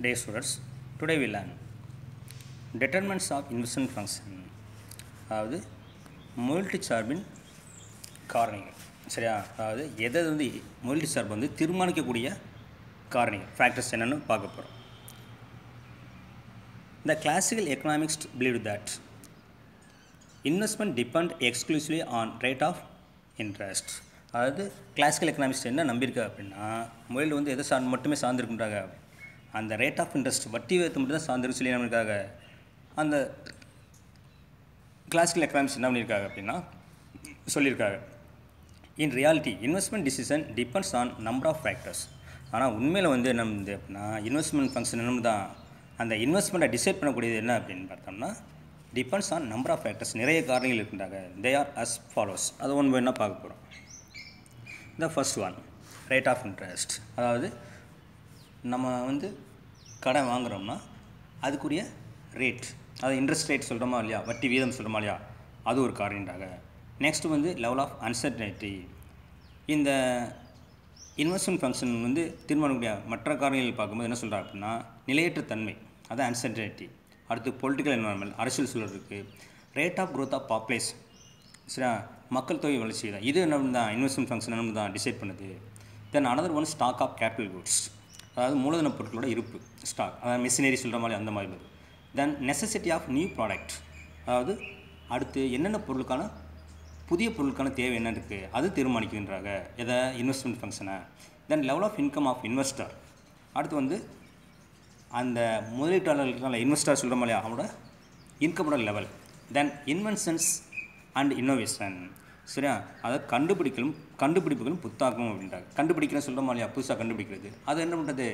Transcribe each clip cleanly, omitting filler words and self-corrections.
Dear students, today we learn determinants of investment function. அதாவது முதலீட்டு சார்பின் காரணிகள். சரியா? அதாவது எதை வந்து முதலீட்டு சார்பு வந்து தீர்மானிக்கக்கூடிய காரணிகள் ஃபேக்டர்ஸ் என்னன்னு பார்க்க போகிறோம். The classical economists believed that investment depend exclusively on rate of interest. அதாவது கிளாசிக்கல் எக்கனாமிக்ஸ் என்ன நம்பியிருக்காங்க அப்படின்னா முதலீடு வந்து எதை மட்டுமே சார்ந்திருக்கின்றாங்க, அந்த ரேட் ஆஃப் இன்ட்ரெஸ்ட் வட்டி விகிதத்தை மட்டும் தான் சார்ந்திருக்கு சொல்லி நம்மளுக்காக அந்த கிளாசிக்கல் எக்கனாமிக்ஸ் என்ன பண்ணியிருக்காங்க அப்படின்னா சொல்லியிருக்காங்க. In reality investment decision depends on number of factors. ஆனால் உண்மையில் வந்து என்ன வந்து அப்படின்னா இன்வெஸ்ட்மெண்ட் ஃபங்க்ஷன் என்ன தான் அந்த இன்வெஸ்ட்மெண்ட்டை டிசைட் பண்ணக்கூடியது என்ன அப்படின்னு பார்த்தோம்னா depends on number of factors. நிறைய காரணிகள் இருக்கின்றாங்க. They are as follows. அது ஒன்று என்ன பார்க்க போகிறோம். The first one rate of interest. அதாவது நம்ம வந்து கடன் வாங்குகிறோம்னா அதுக்குரிய ரேட், அதாவது இன்ட்ரெஸ்ட் ரேட் சொல்கிறோமா இல்லையா, வட்டி வீதம் சொல்கிறோமா இல்லையா, அது ஒரு காரணின்றாங்க. நெக்ஸ்ட் வந்து லெவல் ஆஃப் அன்சர்டனிட்டி. இந்த இன்வெஸ்ட்மெண்ட் ஃபங்க்ஷன் வந்து தீர்மானிக்கக்கூடிய மற்ற காரணிகள் பார்க்கும்போது என்ன சொல்கிறாங்க அப்படின்னா நிலையற்ற தன்மை, அது அன்சர்டனிட்டி. அடுத்து பொலிட்டிக்கல் என்வரான்மெண்ட், அரசியல் சூழல் இருக்குது. Rate of growth of population, சரியா, மக்கள் தொகை வளர்ச்சி தான். இது என்ன தான் இன்வெஸ்ட்மெண்ட் ஃபங்க்ஷன் என்ன தான் டிசைட் பண்ணுது. Then another one stock of capital goods, அதாவது மூலதன பொருட்களோட இருப்பு ஸ்டாக், அதாவது மிஷினரி சொல்கிற மாதிரி அந்த மாதிரி வருது. தென் நெசசிட்டி ஆஃப் நியூ ப்ராடக்ட், அதாவது அடுத்து என்னென்ன பொருளுக்கான புதிய பொருளுக்கான தேவை என்ன இருக்குது அது தீர்மானிக்கின்றாங்க எதை இன்வெஸ்ட்மெண்ட் ஃபங்க்ஷனை. Then level of income of investor, அடுத்து வந்து அந்த முதலீட்டாளர்களுக்கான இன்வெஸ்டர் சொல்கிற மாதிரியா அவனோட இன்கமோட level. Then inventions and innovation, சரியா, அதாவது கண்டுபிடிப்புகளும் புத்தாக்கமும் அப்படின்றாங்க. கண்டுபிடிக்கிறேன்னு சொல்கிற மாதிரியா புதுசாக கண்டுபிடிக்கிறது, அது என்ன பண்ணுறது,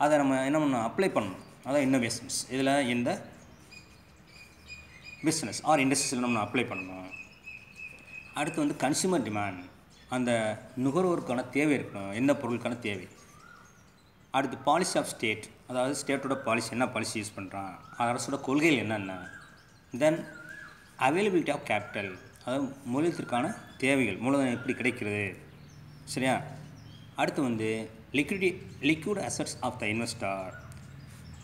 அதை நம்ம என்ன பண்ணணும் அப்ளை பண்ணணும், அதான் இன்னோவேஷன்ஸ். இதில் இந்த பிஸ்னஸ் ஆர் இண்டஸ்ட்ரியில் நம்ம அப்ளை பண்ணணும். அடுத்து வந்து கன்சியூமர் டிமாண்ட், அந்த நுகர்வோருக்கான தேவை இருக்கணும், என்ன பொருளுக்கான தேவை. அடுத்து பாலிசி ஆஃப் ஸ்டேட், அதாவது ஸ்டேட்டோட பாலிசி, என்ன பாலிசி யூஸ் பண்ணுறான், அரசோட கொள்கைகள் என்னென்ன. தென் அவைலபிலிட்டி ஆஃப் கேபிட்டல், அதாவது மூலத்திற்கான தேவைகள், மூலதனம் எப்படி கிடைக்கிறது, சரியா. அடுத்து வந்து liquid assets of the investor.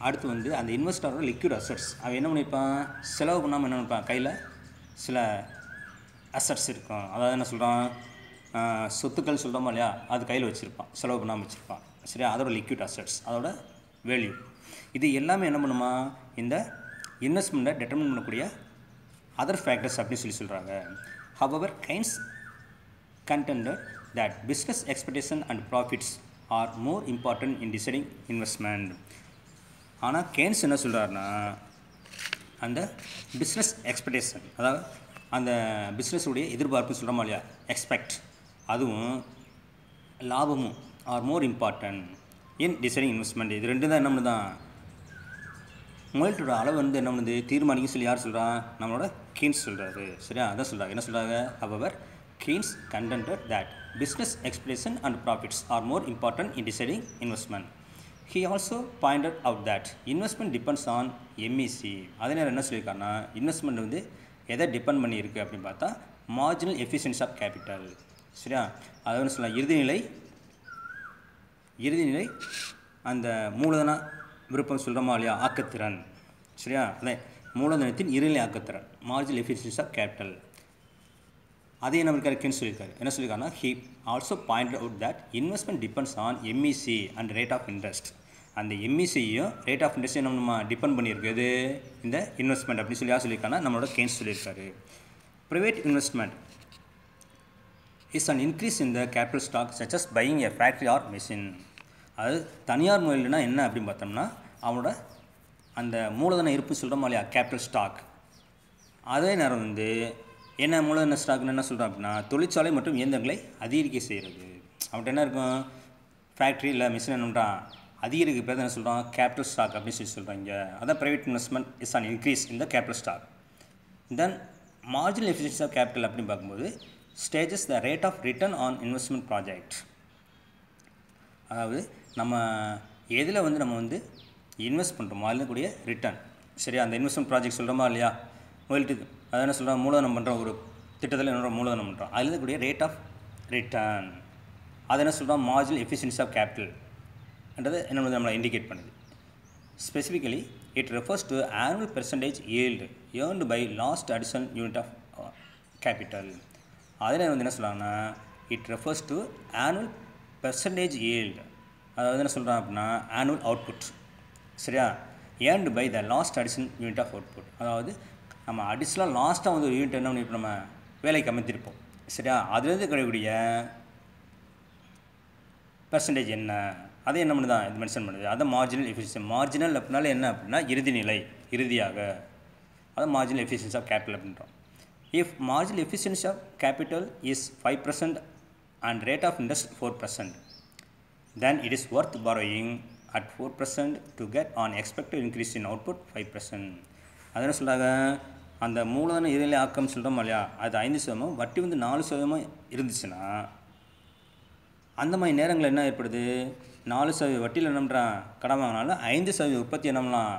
அடுத்து வந்து அந்த இன்வெஸ்டரோட லிக்விட் அசட்ஸ், அவன் என்ன பண்ணியிருப்பான், செலவு பண்ணாமல் என்ன பண்ணிப்பான், கையில் சில அசட்ஸ் இருக்கும், அதாவது என்ன சொல்கிறான் சொத்துக்கள் சொல்கிறோமா இல்லையா, அது கையில் வச்சுருப்பான், செலவு பண்ணாமல் வச்சுருப்பான், சரியா, அதோட லிக்விட் அசட்ஸ், அதோட வேல்யூ. இது எல்லாமே என்ன பண்ணுமா இந்த இன்வெஸ்ட்மெண்ட்டை டிட்டர்மின் பண்ணக்கூடிய அதர் ஃபேக்டர்ஸ் அப்படின்னு சொல்கிறாங்க. However, Keynes contended that business expectation and profits are more important in deciding investment. ஆனால் கெய்ன்ஸ் என்ன சொல்கிறாருன்னா அந்த பிஸ்னஸ் எக்ஸ்பெக்டேஷன், அதாவது அந்த பிஸ்னஸுடைய எதிர்பார்ப்பு சொல்கிறோமா இல்லையா, எக்ஸ்பெக்ட், அதுவும் லாபமும் are more important in deciding investment. இது ரெண்டு தான் என்ன பண்ணுதான் முதலீட்டோட அளவு வந்து என்ன பண்ணுது தீர்மானிக்கும் சொல்லி யார் சொல்கிறா, நம்மளோட கெய்ன்ஸ் சொல்கிறாரு, சரியா. அதான் சொல்கிறாங்க. என்ன சொல்கிறாங்க, however Keynes contended that business expectation and profits are more important in deciding investment. He also pointed out that investment depends on MEC. அதே நேரம் என்ன சொல்லியிருக்காருன்னா இன்வெஸ்ட்மெண்ட் வந்து எதை டிபெண்ட் பண்ணி இருக்குது அப்படின்னு பார்த்தா மார்ஜினல் எஃபிஷியன்சி ஆஃப் கேபிட்டல், சரியா. அதை வந்து சொல்லலாம் இறுதிநிலை அந்த மூலதன விருப்பம் சொல்கிறோமா இல்லையா, ஆக்கத்திறன், சரியா, அதே மூலதனத்தின் இறுதிநிலை ஆக்கத்திறன், மார்ஜினல் எஃபிஷியன்சி ஆஃப் கேபிட்டல். அதே நம்மளுக்கு கெய்ன்ஸ் சொல்லியிருக்காரு. என்ன சொல்லியிருக்காருன்னா he also pointed out that investment depends on MEC and rate of interest. அந்த MECயும் ரேட் ஆஃப் இன்ட்ரெஸ்ட்டையும் நம்ம டிபெண்ட் பண்ணியிருக்குது இந்த இன்வெஸ்ட்மெண்ட் அப்படின்னு சொல்லி யார் சொல்லியிருக்காங்கன்னா நம்மளோட கெய்ன்ஸ் சொல்லியிருக்காரு. Private investment is an increase in the capital stock such as buying a factory or machine. அது தனியார் முதலீடுனா என்ன அப்படின்னு பார்த்தோம்னா அவனோட அந்த மூலதன இருப்பு சொல்கிறோமா இல்லையா, கேபிட்டல் ஸ்டாக். அதே நேரம் வந்து என்ன மூலதன ஸ்டாக்னு என்ன சொல்கிறோம் அப்படின்னா தொழிற்சாலை மற்றும் இயந்திரங்களை அதிகரிக்க செய்கிறது. அவன்கிட்ட என்ன இருக்கும், ஃபேக்ட்ரி இல்லை மிஷின் என்னன்றான் அதிகரிக்க பேர் என்ன சொல்கிறான், கேபிட்டல் ஸ்டாக் அப்படின்னு சொல்லி சொல்கிறாங்க. அதான் private investment is an increase இந்த capital stock. Then marginal efficiency of capital அப்படின்னு பார்க்கும்போது stages the rate of return on investment project. அதாவது நம்ம எதில் வந்து நம்ம வந்து இன்வெஸ்ட் பண்ணுறோமோ அதில் கூடிய ரிட்டர்ன், சரியா, அந்த இன்வெஸ்ட்மெண்ட் ப்ராஜெக்ட் சொல்கிறோமா இல்லையா, முதலீட்டு அதை என்ன சொல்கிறோம், மூலதனம் பண்ணுறோம், ஒரு திட்டத்தில் என்ன மூலதனம் பண்ணுறோம், அதில் கூடிய ரேட் ஆஃப் ரிட்டர்ன், அதை என்ன சொல்கிறோம் மார்ஜினல் எஃபிஷியன்சி ஆஃப் கேபிட்டல் என்றது என்ன நம்மளை இண்டிகேட் பண்ணுது. Specifically, it refers to annual percentage yield earned by last additional unit of capital. அதில் வந்து என்ன சொல்கிறாங்கன்னா it refers to annual percentage yield. அதாவது என்ன சொல்கிறாங்க அப்படின்னா ஆனுவல் அவுட்புட். சரியா, earned by the last additional unit of output. அதாவது நம்ம அடிஷ்னலாக லாஸ்ட்டாக வந்து ஒரு யூனிட் என்ன பண்ணி இப்போ நம்ம வேலைக்கு அமைத்திருப்போம். சரியா, அதுலேருந்து கிடைக்கக்கூடிய பெர்சன்டேஜ் என்ன, அதை என்ன பண்ணுது தான் இது மென்ஷன் பண்ணுது. அதை மார்ஜினல் எஃபிஷியன்சி. மார்ஜினல் அப்படின்னால என்ன அப்படின்னா இறுதி நிலை, இறுதியாக. அதை மார்ஜினல் எஃபிஷியன்சி ஆஃப் கேபிட்டல் அப்படின்றோம். If marginal efficiency of capital is 5% and rate of interest 4%, then it is worth borrowing at 4% to get on expected increase in output 5%. அது என்ன சொல்கிறாங்க, அந்த மூலதன இறுதிநிலை ஆக்கம் சொல்கிறோம் இல்லையா, அது 5%, வட்டி வந்து 4% இருந்துச்சுன்னா அந்த மாதிரி நேரங்களில் என்ன ஏற்படுது, 4% வட்டியில் என்ன பண்ணுறான் கடன் வாங்கினாலும் 5% உற்பத்தி என்னம்லாம்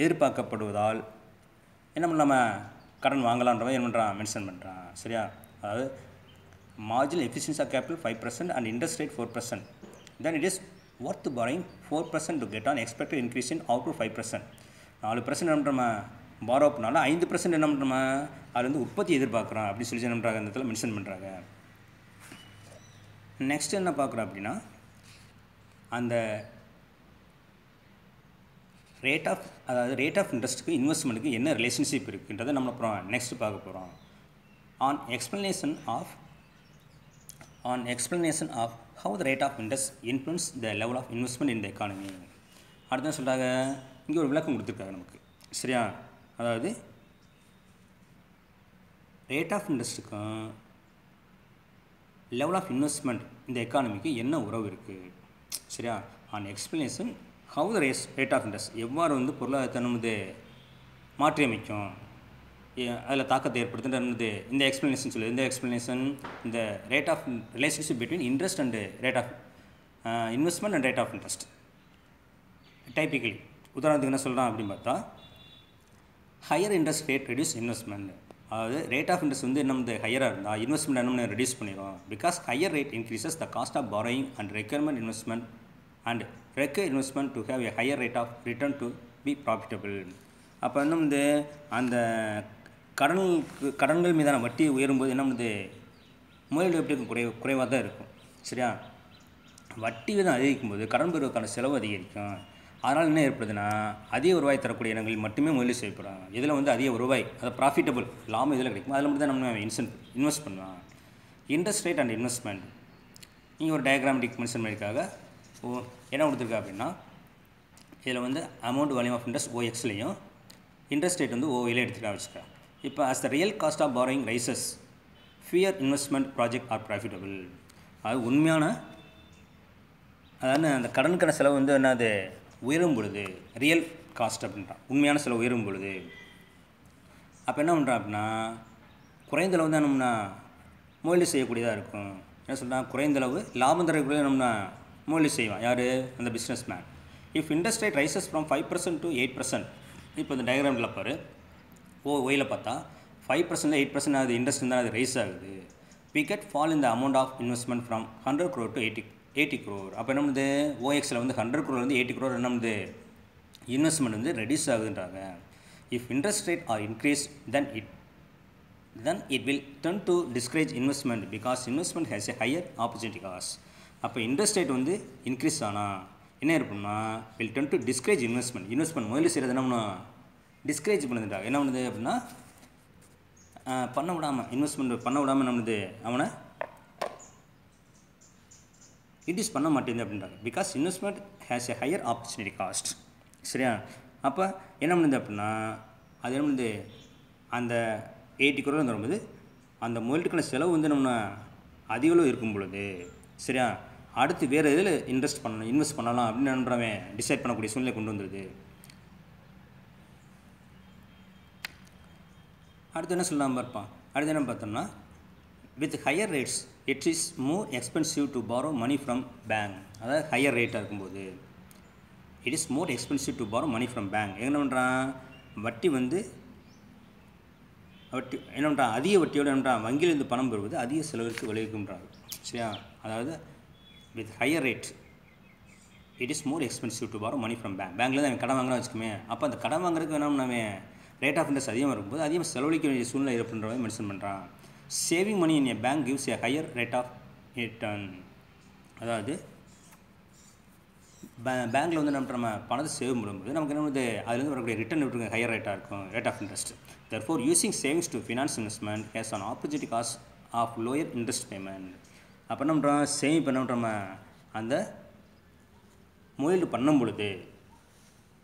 எதிர்பார்க்கப்படுவதால் என்ன பண்ணலாம கடன் வாங்கலான்ற மாதிரி என்ன பண்ணுறான் மென்ஷன் பண்ணுறான். சரியா, அதாவது marginal efficiency of capital 5% and interest rate 4%, then it is worth borrowing 4% to get on expected increase in output 5%. 4% என்ன பண்ணுறோமா பாரோ பண்ணாலும் 5% என்ன பண்ணுறோமா அது வந்து உற்பத்தி எதிர்பார்க்குறோம் அப்படின்னு சொல்லி என்ன பண்ணுறாங்க இந்த இடத்துல மென்ஷன் பண்ணுறாங்க. நெக்ஸ்ட் என்ன பார்க்குறோம் அப்படின்னா அந்த ரேட் ஆஃப், அதாவது ரேட் ஆஃப் இன்ட்ரெஸ்ட்டுக்கு இன்வெஸ்ட்மெண்ட்டுக்கு என்ன ரிலேஷன்ஷிப் இருக்குன்றதை நம்ம அப்புறம் நெக்ஸ்ட் பார்க்க போகிறோம். On explanation of how the rate of interest influence the level of investment in the economy. அடுத்து சொல்கிறாங்க, இங்கே ஒரு விளக்கம் கொடுத்துருக்காங்க நமக்கு. சரியா, அதாவது ரேட் ஆஃப் இன்ட்ரெஸ்ட்டுக்கும் லெவல் ஆஃப் இன்வெஸ்ட்மெண்ட் இந்த எக்கானமிக்கு என்ன உறவு இருக்குது. சரியா, on explanation how the rate of interest எவ்வாறு வந்து பொருளாதாரத்தை வந்து மாற்றி அமைக்கும், அதில் தாக்கத்தை ஏற்படுத்துன்றது இந்த எக்ஸ்ப்ளனேஷன் சொல்லுது. இந்த எக்ஸ்ப்ளனேஷன் இந்த rate of relationship between interest and rate of investment and rate of interest. Typically உதாரணத்துக்கு என்ன சொல்கிறான் அப்படின்னு பார்த்தா, higher interest rate reduce investment. அதாவது ரேட் ஆஃப் இன்ட்ரெஸ்ட் வந்து என்ன வந்து ஹையராக இருந்தால் இன்வெஸ்ட்மெண்ட் என்ன ரெடியூஸ் பண்ணிடும். Because higher rate increases the cost of borrowing and requirement investment and require investment to have a higher rate of return to be profitable. அப்போ என்ன வந்து அந்த கடன்கள் மீதான வட்டி உயரும்போது என்ன பண்ணுது முதலீடு எப்படி குறைவாக தான் இருக்கும். சரியா, வட்டி விதம் அதிகரிக்கும் போது கடன் பெறுவதற்கான செலவு அதிகரிக்கும். அதனால் என்ன ஏற்படுதுன்னா அதிக வருவாய் தரக்கூடிய இடங்களில் மட்டுமே முதலீடு செய்யப்படும். இதில் வந்து அதிக வருவாய், அது ப்ராஃபிட்டபிள் லாபம் இதில் கிடைக்கும். அதில் மட்டும் தான் நம்ம இன்வெஸ்ட் பண்ணலாம். இன்ட்ரெஸ்ட் ரேட் அண்ட் இன்வெஸ்ட்மெண்ட் இங்கே ஒரு டயக்ராமேட்டிக் மென்ஷன் பண்ணியிருக்காங்க. என்ன கொடுத்துருக்கா அப்படின்னா இதில் வந்து அமௌண்ட் வால்யூம் ஆஃப் இன்ட்ரெஸ்ட் OXலையும் இன்ட்ரெஸ்ட் ரேட் வந்து OYல எடுத்துக்கலாம் வச்சுக்கா. இப்போ as the real cost of borrowing rises, fewer investment project are profitable. அது உண்மையான, அதாவது அந்த கடனுக்கான செலவு வந்து என்னது உயரும் பொழுது ரியல் காஸ்ட் அப்படின்றான், உண்மையான செலவு உயரும் பொழுது அப்போ என்ன பண்ணுறான் அப்படின்னா குறைந்த அளவு தான் நம்மனா முதலீடு செய்யக்கூடியதாக இருக்கும். என்ன சொல்கிறான், குறைந்த அளவு லாபம் தரக்கூடிய நம்மனா முதலீடு செய்வான் யார், அந்த businessman. If interest rate rises from 5% to 8%, இப்போ இந்த டயக்ராமில் பாரு ஒயில் பார்த்தா 5% 8% அது இன்ட்ரெஸ்ட் இருந்தால் அது ரைஸ் ஆகுது. we get fall in the amount of investment from 100 crore to 80 crore. அப்போ என்ன பண்ணுது OXல வந்து 100 crore வந்து 80 crore என்ன பண்ணுது இன்வெஸ்ட்மெண்ட் வந்து ரெடியூஸ் ஆகுதுன்றாங்க. If interest rate are increase then it will turn to discourage investment because investment has a higher opportunity cost. அப்போ இன்ட்ரெஸ்ட் ரேட் வந்து இன்க்ரீஸ் ஆனால் என்ன இருக்கும்னா will turn to discourage investment முதல்ல செய்கிறது என்ன பண்ணும் டிஸ்கரேஜ் பண்ணுதுட்டாங்க. என்ன பண்ணுது அப்படின்னா பண்ண விடாமல் இன்வெஸ்ட்மெண்ட் பண்ண விடாமல் நம்மளுது அவனை இன்ட்ரெஸ்ட் பண்ண மாட்டேங்குது அப்படின்றாங்க. Because investment has a higher opportunity cost. சரியா, அப்போ என்ன பண்ணுது அப்படின்னா அது என்ன பண்ணுது அந்த 80 crore வரும்போது அந்த முதலீட்டுக்கான செலவு வந்து நம்ம அதிகளவு இருக்கும் பொழுது சரியா அடுத்து வேறு எதில் இன்வெஸ்ட் பண்ணலாம் அப்படின்னு நண்பறவன் டிசைட் பண்ணக்கூடிய சூழ்நிலை கொண்டு வந்துடுது. அடுத்து என்ன சொல்லலாம் பார்ப்பான். அடுத்து என்ன பார்த்தோம்னா with higher rates it is more expensive to borrow money from bank. அதாவது ஹையர் ரேட்டாக இருக்கும்போது it is more expensive to borrow money from bank. என்ன பண்ணுறான் வட்டி என்ன பண்ணுறான் அதிக வட்டியோடு என்ன பண்ணுறான் வங்கியிலிருந்து பணம் பெறுவது அதிக செலவிற்கு விளைவிக்கின்றாங்க. சரியா, அதாவது with higher rate it is more expensive to borrow money from பேங்க்ல தான் கடன் வாங்குறா வச்சுக்கோமே. அப்போ அந்த கடன் வாங்குறதுக்கு வேணாம் நம்ம ரேட் ஆஃப் இன்ட்ரெஸ்ட் அதிகமாக இருக்கும்போது அதிகமாக செலவழிக்க வேண்டிய சூழ்நிலை ஏற்படுற மாதிரி மென்ஷன் பண்ணுறான். Saving money in a bank gives a higher rate of return. அதாவது பேங்க்கில் வந்து நம்ம பணத்தை சேவ் பண்ணும்போது நமக்கு என்ன வந்து அதுலேருந்து வரக்கூடிய ரிட்டர்ன் எப்படி ஹையர் ரேட்டாக இருக்கும், rate of interest. therefore using savings to finance investment has an opportunity cost of lower interest payment. அப்போ என்ன பண்ணுறோம், சேவிங் பண்ண நம்ம அந்த முதலீடு பண்ணும் பொழுது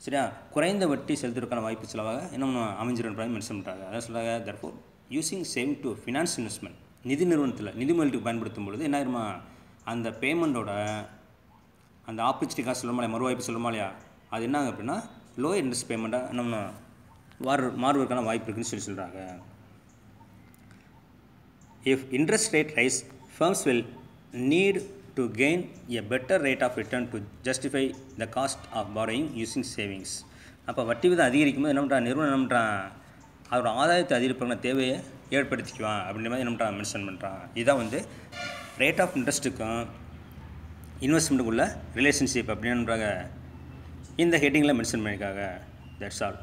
சரியா குறைந்த வட்டி செலுத்துவதற்கான வாய்ப்பு செலவாக என்ன அமைஞ்சிருன்ற மென்ஷன் பண்ணுறாங்க. அதான் சொல்கிறாங்க therefore using saving to finance investment நிதி நிறுவனத்தில் நிதி முதலீட்டுக்கு பயன்படுத்தும் பொழுது என்ன ஆயிருமா அந்த பேமெண்ட்டோட அந்த ஆப்பர்ச்சுனிட்டி காசு சொல்லுமா இல்லையா, மறுவாய்ப்பு சொல்லுமா இல்லையா, அது என்ன ஆகும் அப்படின்னா லோயர் இன்ட்ரெஸ்ட் பேமெண்ட்டாக நம்ம மாறுவதற்கான வாய்ப்பு இருக்குன்னு சொல்கிறாங்க. If interest rate rice firms will need to gain a better rate of return to justify the cost of borrowing using savings. அப்போ வட்டி விதம் அதிகரிக்கும் போது என்ன பண்ணுறான் நிறுவனம் என்ன பண்ணுறான் அதோட ஆதாயத்தை அதிகரிப்பான தேவையை ஏற்படுத்திக்குவான் அப்படின்ற மாதிரி என்ன பண்ணுறான் மென்ஷன் பண்ணுறான். இதுதான் வந்து ரேட் ஆஃப் இன்ட்ரெஸ்ட்டுக்கும் இன்வெஸ்ட்மெண்ட்டுக்குள்ள ரிலேஷன்ஷிப் அப்படின்றாங்க இந்த ஹெட்டிங்கில் மென்ஷன் பண்ணியிருக்காங்க. That's all.